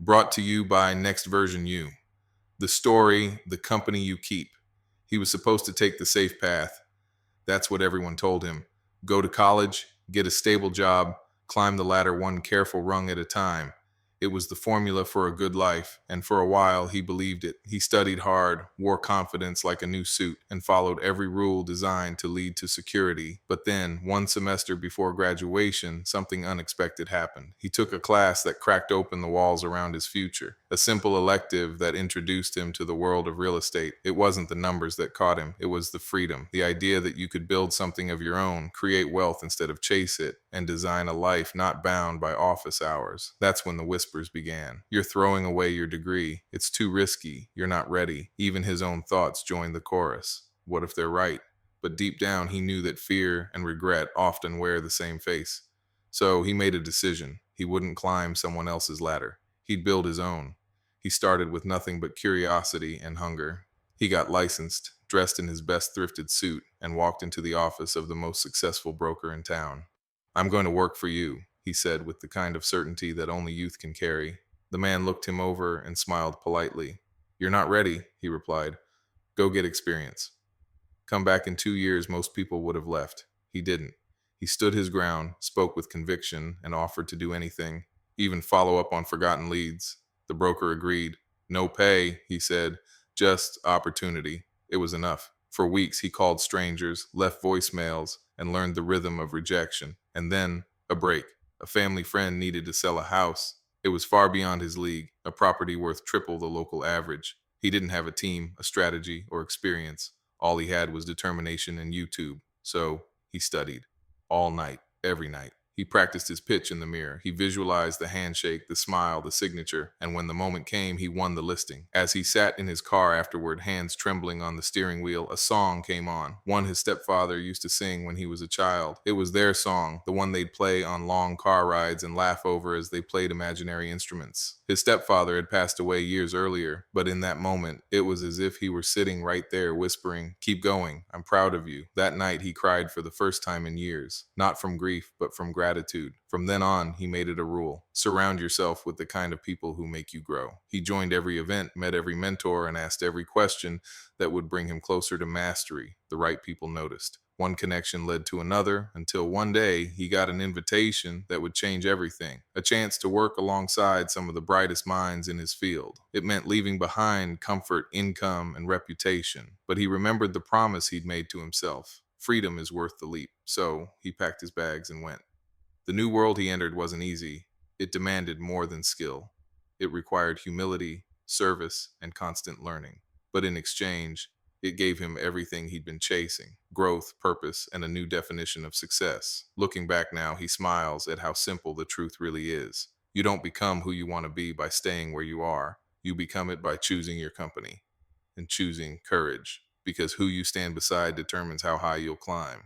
Brought to you by Next Version You. The story, the company you keep. He was supposed to take the safe path. That's what everyone told him. Go to college, get a stable job, climb the ladder one careful rung at a time. It was the formula for a good life, and for a while he believed it. He studied hard, wore confidence like a new suit, and followed every rule designed to lead to security. But then, one semester before graduation, something unexpected happened. He took a class that cracked open the walls around his future, a simple elective that introduced him to the world of real estate. It wasn't the numbers that caught him, it was the freedom, the idea that you could build something of your own, create wealth instead of chase it, and design a life not bound by office hours. That's when the whispers began. You're throwing away your degree. It's too risky. You're not ready. Even his own thoughts joined the chorus. What if they're right? But deep down, he knew that fear and regret often wear the same face. So he made a decision. He wouldn't climb someone else's ladder. He'd build his own. He started with nothing but curiosity and hunger. He got licensed, dressed in his best thrifted suit, and walked into the office of the most successful broker in town. I'm going to work for you, he said with the kind of certainty that only youth can carry. The man looked him over and smiled politely. You're not ready, he replied. Go get experience. Come back in 2 years, most people would have left. He didn't. He stood his ground, spoke with conviction, and offered to do anything, even follow up on forgotten leads. The broker agreed. No pay, he said, just opportunity. It was enough. For weeks, he called strangers, left voicemails, and learned the rhythm of rejection. And then, a break. A family friend needed to sell a house. It was far beyond his league, a property worth triple the local average. He didn't have a team, a strategy, or experience. All he had was determination and YouTube. So he studied. All night, every night. He practiced his pitch in the mirror. He visualized the handshake, the smile, the signature, and when the moment came, he won the listing. As he sat in his car afterward, hands trembling on the steering wheel, a song came on, one his stepfather used to sing when he was a child. It was their song, the one they'd play on long car rides and laugh over as they played imaginary instruments. His stepfather had passed away years earlier, but in that moment, it was as if he were sitting right there whispering, "Keep going, I'm proud of you." That night, he cried for the first time in years, not from grief, but from gratitude. From then on, he made it a rule. Surround yourself with the kind of people who make you grow. He joined every event, met every mentor, and asked every question that would bring him closer to mastery. The right people noticed. One connection led to another until one day he got an invitation that would change everything. A chance to work alongside some of the brightest minds in his field. It meant leaving behind comfort, income, and reputation. But he remembered the promise he'd made to himself. Freedom is worth the leap. So he packed his bags and went. The new world he entered wasn't easy. It demanded more than skill. It required humility, service, and constant learning. But in exchange, it gave him everything he'd been chasing: growth, purpose, and a new definition of success. Looking back now, he smiles at how simple the truth really is. You don't become who you want to be by staying where you are. You become it by choosing your company and choosing courage, because who you stand beside determines how high you'll climb.